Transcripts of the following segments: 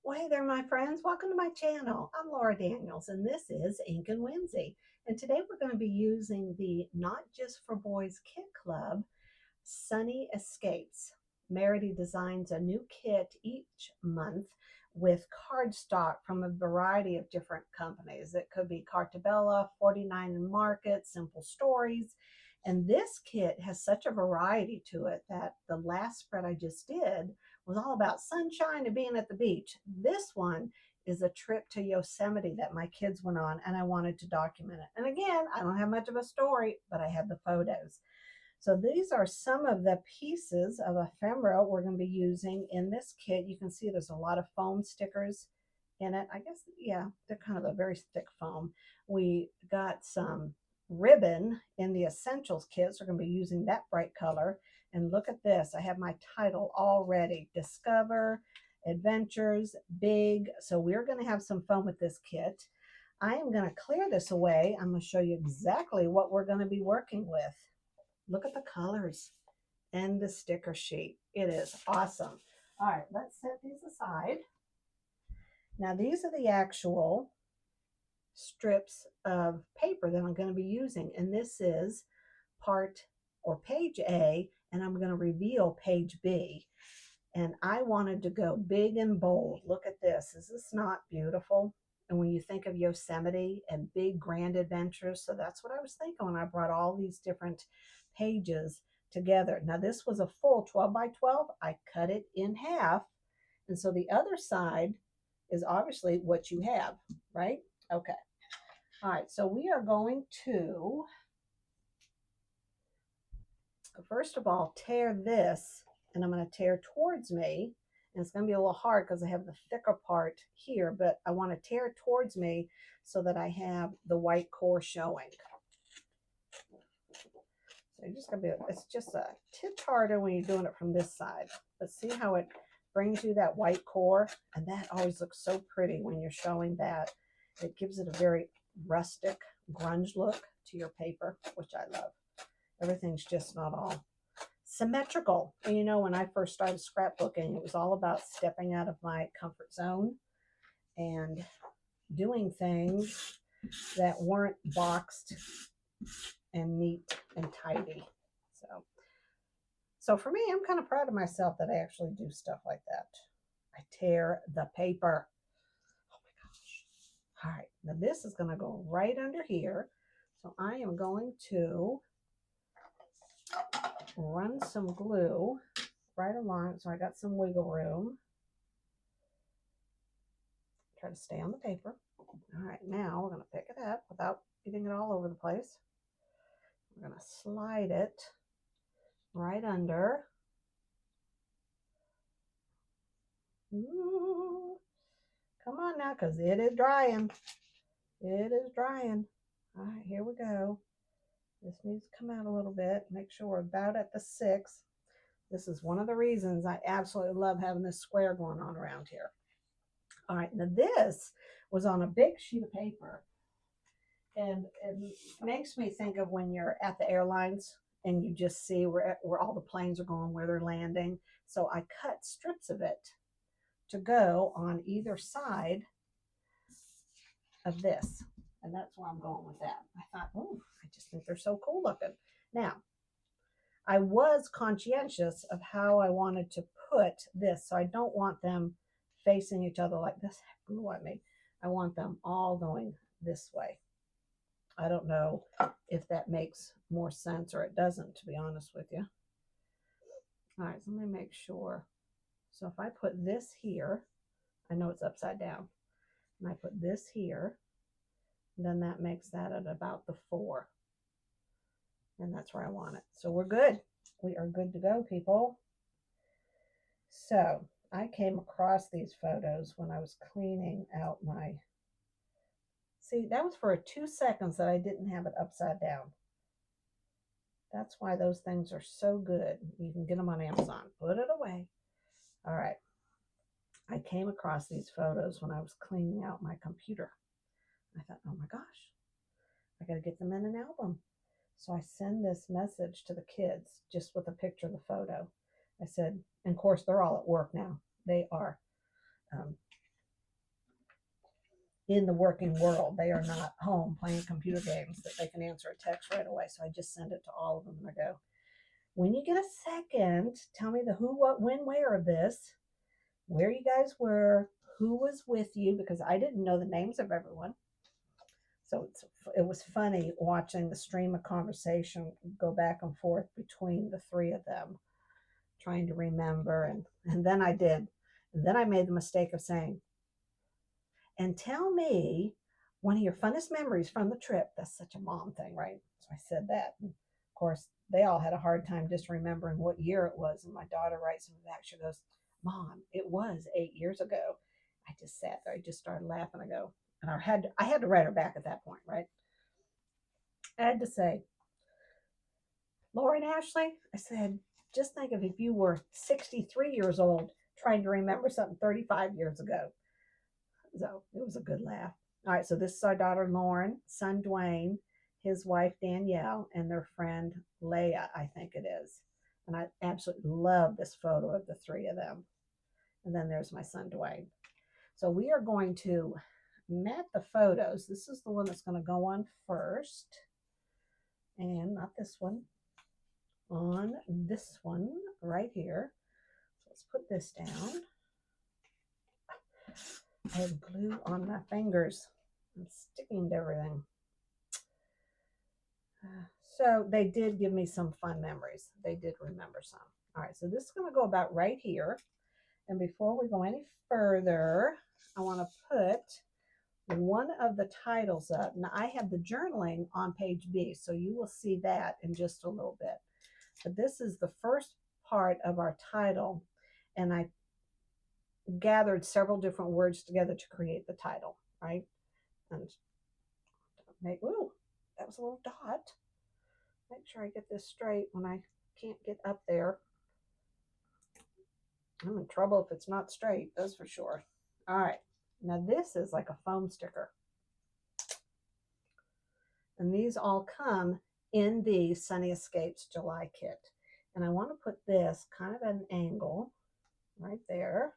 Well, hey there, my friends. Welcome to my channel. I'm Laura Daniels, and this is Ink and Whimsy. And today we're going to be using the Not Just for Boys Kit Club Sunny Escapes. Merity designs a new kit each month with cardstock from a variety of different companies. It could be Cartabella, 49 Market, Simple Stories. And this kit has such a variety to it that the last spread I just did was all about sunshine and being at the beach. This one is a trip to Yosemite that my kids went on, and I wanted to document it. And again, I don't have much of a story, but I have the photos. So these are some of the pieces of ephemera we're going to be using in this kit. You can see there's a lot of foam stickers in it. I guess, yeah, they're kind of a very thick foam. We got some ribbon in the Essentials kit, so we're going to be using that bright color. And look at this. I have my title already. Discover, Adventures, Big. So we're going to have some fun with this kit. I am going to clear this away. I'm going to show you exactly what we're going to be working with. Look at the colors and the sticker sheet. It is awesome. All right, let's set these aside. Now, these are the actual strips of paper that I'm going to be using. And this is part or page A, and I'm going to reveal page B. And I wanted to go big and bold. Look at this. Is this not beautiful? And when you think of Yosemite and big grand adventures, so that's what I was thinking when I brought all these different pages together. Now this was a full 12 by 12. I cut it in half. And so the other side is obviously what you have, right? Okay. All right, so we are going to, first of all, tear this, and I'm going to tear towards me. And it's going to be a little hard because I have the thicker part here, but I want to tear towards me so that I have the white core showing. So you're just going to be, it's just a titch harder when you're doing it from this side. But see how it brings you that white core? And that always looks so pretty when you're showing that. It gives it a very rustic grunge look to your paper, which I love. Everything's just not all symmetrical. And you know, when I first started scrapbooking, it was all about stepping out of my comfort zone and doing things that weren't boxed and neat and tidy. So for me, I'm kind of proud of myself that I actually do stuff like that. I tear the paper. Oh my gosh. All right, now this is going to go right under here. So I am going to run some glue right along, so I got some wiggle room. Try to stay on the paper. All right, now we're going to pick it up without getting it all over the place. We're going to slide it right under. Ooh, come on now, because it is drying. It is drying. All right, here we go. This needs to come out a little bit. Make sure we're about at the 6. This is one of the reasons I absolutely love having this square going on around here. All right, now this was on a big sheet of paper. And it makes me think of when you're at the airlines and you just see where all the planes are going, where they're landing. So I cut strips of it to go on either side of this. And that's where I'm going with that. I thought, oh, I just think they're so cool looking. Now, I was conscientious of how I wanted to put this. So I don't want them facing each other like this. Glue at me. I want them all going this way. I don't know if that makes more sense or it doesn't, to be honest with you. All right, so let me make sure. So if I put this here, I know it's upside down, and I put this here, then that makes that at about the 4. And that's where I want it. So we're good. We are good to go, people. So I came across these photos when I was cleaning out my, see, that was for 2 seconds that I didn't have it upside down. That's why those things are so good. You can get them on Amazon. Put it away. All right. I came across these photos when I was cleaning out my computer. I thought, oh my gosh, I got to get them in an album. So I send this message to the kids just with a picture of the photo. I said, and of course, they're all at work now. They are in the working world. They are not home playing computer games that they can answer a text right away. So I just send it to all of them and I go, when you get a second, tell me the who, what, when, where of this, where you guys were, who was with you, because I didn't know the names of everyone. So it was funny watching the stream of conversation go back and forth between the three of them, trying to remember. And then I did. And then I made the mistake of saying, and tell me one of your funnest memories from the trip. That's such a mom thing, right? So I said that. And of course, they all had a hard time just remembering what year it was. And my daughter writes in the back, she goes, Mom, it was 8 years ago. I just sat there. I just started laughing. I go, and I had to write her back at that point, right? I had to say, Laura and Ashley, I said, just think of if you were 63 years old trying to remember something 35 years ago. So it was a good laugh. All right, so this is our daughter Lauren, son Dwayne, his wife Danielle, and their friend Leah, I think it is. And I absolutely love this photo of the three of them. And then there's my son Dwayne. So we are going to map the photos. This is the one that's going to go on first. And not this one. On this one right here. So let's put this down. I have glue on my fingers. I'm sticking to everything. So they did give me some fun memories. They did remember some. All right, so this is going to go about right here. And before we go any further, I want to put one of the titles up. Now, I have the journaling on page B, so you will see that in just a little bit. But this is the first part of our title, and I gathered several different words together to create the title, right? And ooh, that was a little dot. Make sure I get this straight when I can't get up there. I'm in trouble if it's not straight, that's for sure. All right, now this is like a foam sticker. And these all come in the Sunny Escapes July kit. And I want to put this kind of at an angle right there.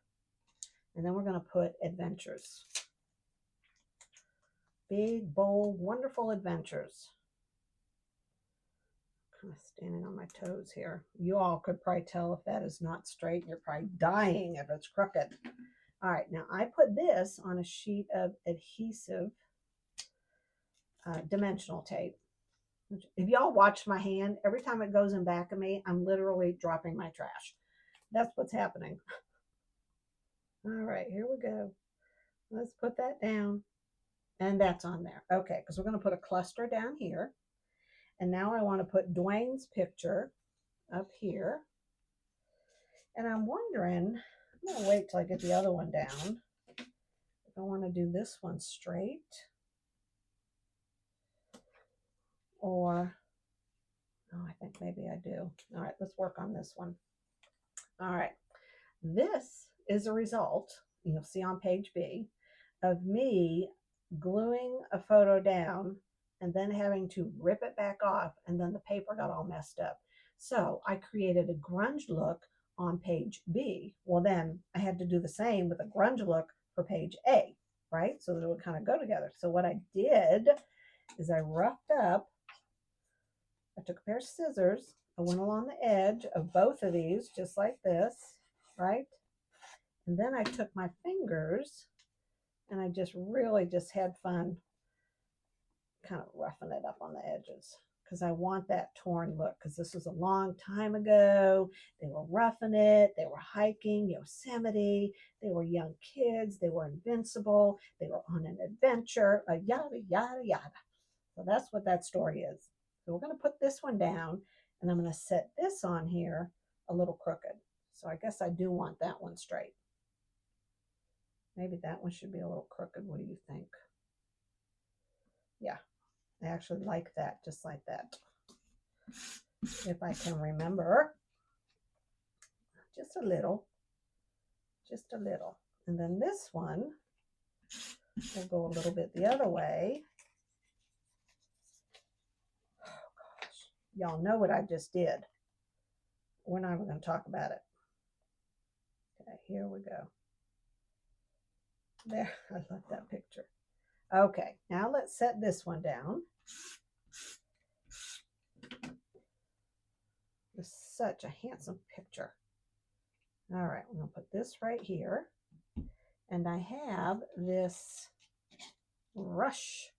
And then we're going to put adventures. Big, bold, wonderful adventures. Kind of standing on my toes here. You all could probably tell if that is not straight. You're probably dying if it's crooked. All right, now I put this on a sheet of adhesive dimensional tape. If y'all watch my hand, every time it goes in back of me, I'm literally dropping my trash. That's what's happening. All right, here we go. Let's put that down. And that's on there. Okay, because we're going to put a cluster down here. And now I want to put Dwayne's picture up here. And I'm wondering, I'm going to wait till I get the other one down. If I want to do this one straight. Or, oh, I think maybe I do. All right, let's work on this one. All right, this is a result, you'll see on page B, of me gluing a photo down and then having to rip it back off, and then the paper got all messed up. So I created a grunge look on page B. Well, then I had to do the same with a grunge look for page A, right? So that it would kind of go together. So what I did is I roughed up, I took a pair of scissors, I went along the edge of both of these, just like this, right? And then I took my fingers and I just really just had fun kind of roughing it up on the edges, because I want that torn look, because this was a long time ago. They were roughing it. They were hiking Yosemite. They were young kids. They were invincible. They were on an adventure, yada, yada, yada. So that's what that story is. So we're going to put this one down, and I'm going to set this on here a little crooked. So I guess I do want that one straight. Maybe that one should be a little crooked. What do you think? Yeah, I actually like that, just like that. If I can remember. Just a little. Just a little. And then this one will go a little bit the other way. Y'all know what I just did. We're not even going to talk about it. Okay, here we go. There, I love that picture. Okay, now let's set this one down. It's such a handsome picture. All right, I'm gonna put this right here. And I have this rush,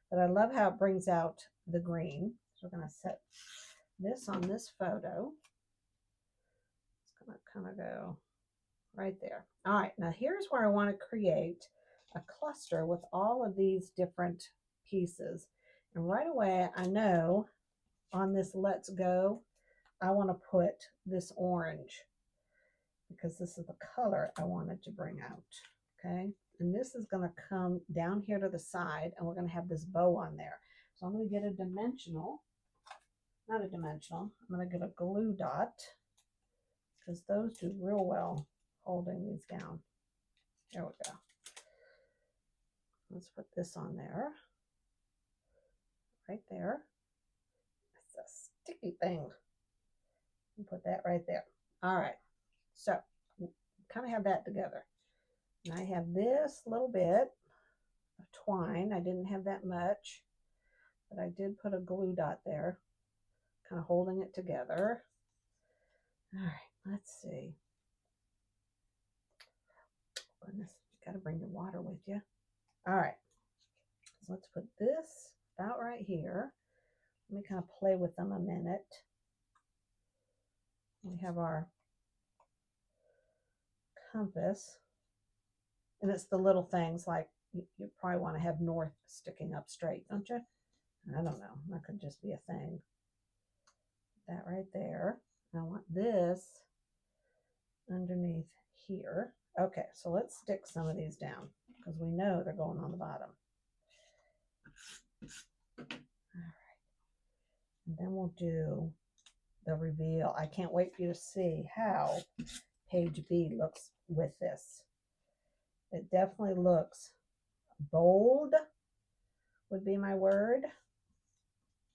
but I love how it brings out the green. So we're gonna set this on this photo. It's gonna kind of go right there. All right, now here's where I want to create a cluster with all of these different pieces. And right away, I know on this Let's Go, I want to put this orange because this is the color I wanted to bring out. Okay, and this is going to come down here to the side, and we're going to have this bow on there. So I'm going to get a dimensional, not a dimensional, I'm going to get a glue dot because those do real well holding these down. There we go. Let's put this on there, right there. It's a sticky thing. Put that right there. All right, so kind of have that together. And I have this little bit of twine. I didn't have that much, but I did put a glue dot there, kind of holding it together. All right, let's see. Goodness, you got to bring your water with you. All right, so let's put this about right here. Let me kind of play with them a minute. We have our compass, and it's the little things like you probably want to have north sticking up straight, don't you? I don't know, that could just be a thing. That right there. I want this underneath here. Okay, so let's stick some of these down because we know they're going on the bottom. All right, and then we'll do the reveal. I can't wait for you to see how page B looks with this. It definitely looks bold, would be my word.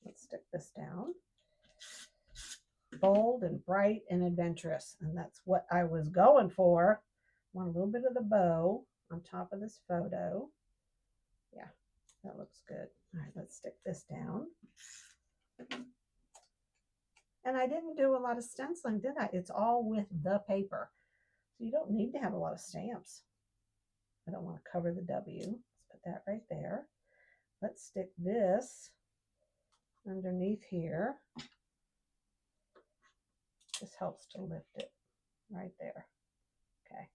Let's stick this down. Bold and bright and adventurous, and that's what I was going for. I want a little bit of the bow on top of this photo. Yeah, that looks good. All right, let's stick this down. And I didn't do a lot of stenciling, did I? It's all with the paper, so you don't need to have a lot of stamps. I don't want to cover the W. Let's put that right there. Let's stick this underneath here. This helps to lift it right there. Okay,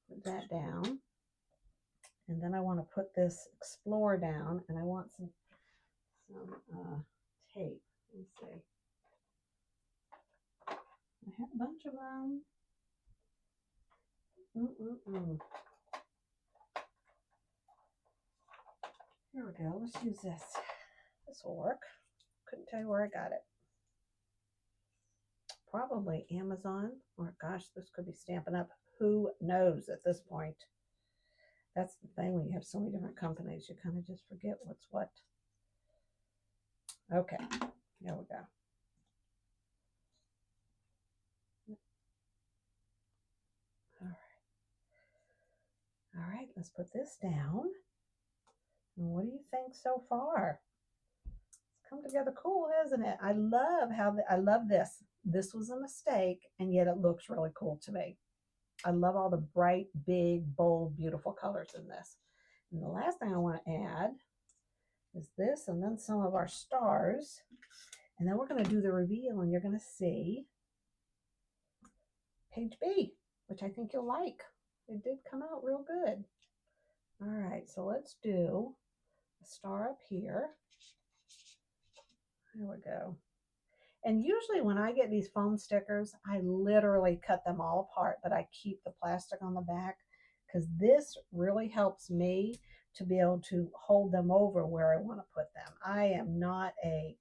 put that down. And then I want to put this Explore down, and I want some tape. Let me see. I have a bunch of them. Here we go. Let's use this. This will work. Couldn't tell you where I got it. Probably Amazon, or gosh, this could be Stampin' Up. Who knows at this point? That's the thing when you have so many different companies, you kind of just forget what's what. Okay, there we go. All right, let's put this down. And what do you think so far? It's come together cool, hasn't it? I love I love this. This was a mistake, and yet it looks really cool to me. I love all the bright, big, bold, beautiful colors in this. And the last thing I want to add is this, and then some of our stars. And then we're going to do the reveal, and you're going to see page B, which I think you'll like. It did come out real good. All right, so let's do a star up here. There we go. And usually when I get these foam stickers, I literally cut them all apart, but I keep the plastic on the back because this really helps me to be able to hold them over where I want to put them. I am not a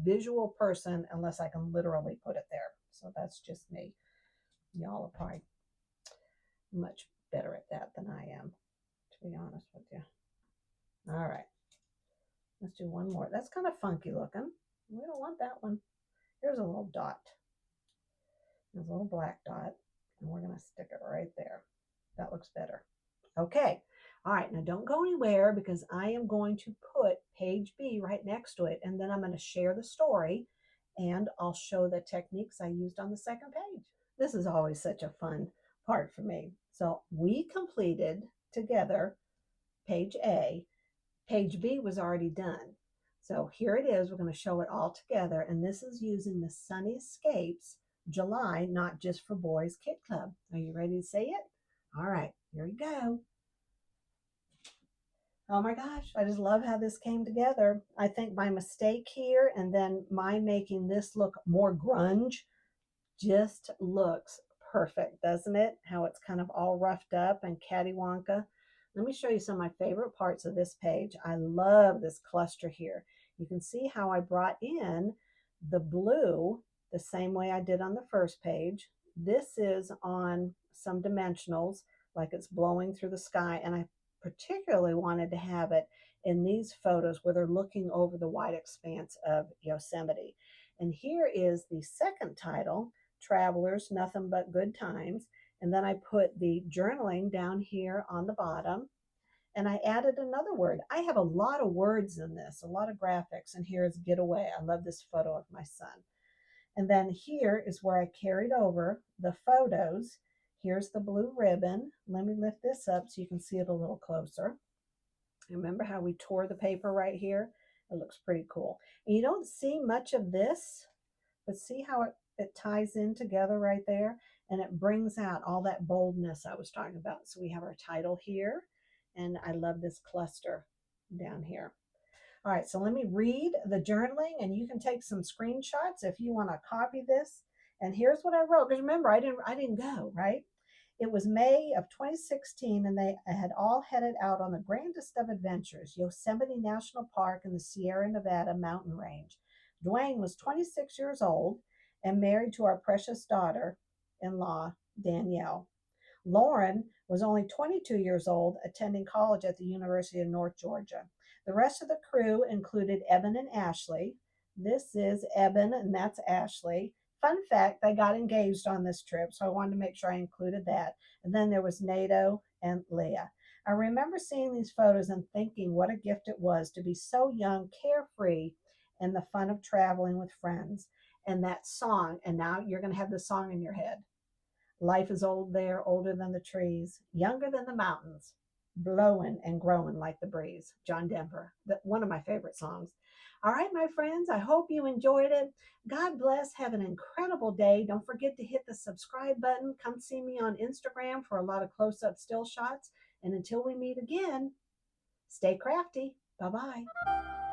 visual person unless I can literally put it there. So that's just me. Y'all are probably much better at that than I am, to be honest with you. All right, let's do one more. That's kind of funky looking. We don't want that one. Here's a little dot. There's a little black dot, and we're going to stick it right there. That looks better. Okay. All right, now don't go anywhere because I am going to put page B right next to it, and then I'm going to share the story and I'll show the techniques I used on the second page. This is always such a fun part for me. So we completed together page A. Page B was already done. So here it is. We're going to show it all together, and this is using the Sunny Escapes July Not Just for Boys Kit Club. Are you ready to say it? All right, here we go. Oh my gosh, I just love how this came together. I think my mistake here and then my making this look more grunge just looks perfect, doesn't it? How it's kind of all roughed up and cattywanka. Let me show you some of my favorite parts of this page. I love this cluster here. You can see how I brought in the blue the same way I did on the first page. This is on some dimensionals, like it's blowing through the sky, and I particularly wanted to have it in these photos where they're looking over the wide expanse of Yosemite. And here is the second title, Travelers, Nothing But Good Times. And then I put the journaling down here on the bottom. And I added another word. I have a lot of words in this, a lot of graphics. And here is Getaway. I love this photo of my son. And then here is where I carried over the photos. Here's the blue ribbon. Let me lift this up so you can see it a little closer. Remember how we tore the paper right here? It looks pretty cool. And you don't see much of this, but see how it ties in together right there? And it brings out all that boldness I was talking about. So we have our title here, and I love this cluster down here. All right, so let me read the journaling, and you can take some screenshots if you want to copy this. And here's what I wrote, because remember, I didn't go, right? It was May of 2016, and they had all headed out on the grandest of adventures, Yosemite National Park in the Sierra Nevada mountain range. Dwayne was 26 years old and married to our precious daughter-in-law, Danielle. Lauren was only 22 years old, attending college at the University of North Georgia. The rest of the crew included Eben and Ashley. This is Eben, and that's Ashley. Fun fact, they got engaged on this trip, so I wanted to make sure I included that. And then there was Nato and Leah. I remember seeing these photos and thinking what a gift it was to be so young, carefree, and the fun of traveling with friends. And that song, and now you're going to have the song in your head. Life is old there, older than the trees, younger than the mountains, blowing and growing like the breeze. John Denver, one of my favorite songs. All right, my friends, I hope you enjoyed it. God bless. Have an incredible day. Don't forget to hit the subscribe button. Come see me on Instagram for a lot of close-up still shots. And until we meet again, stay crafty. Bye-bye.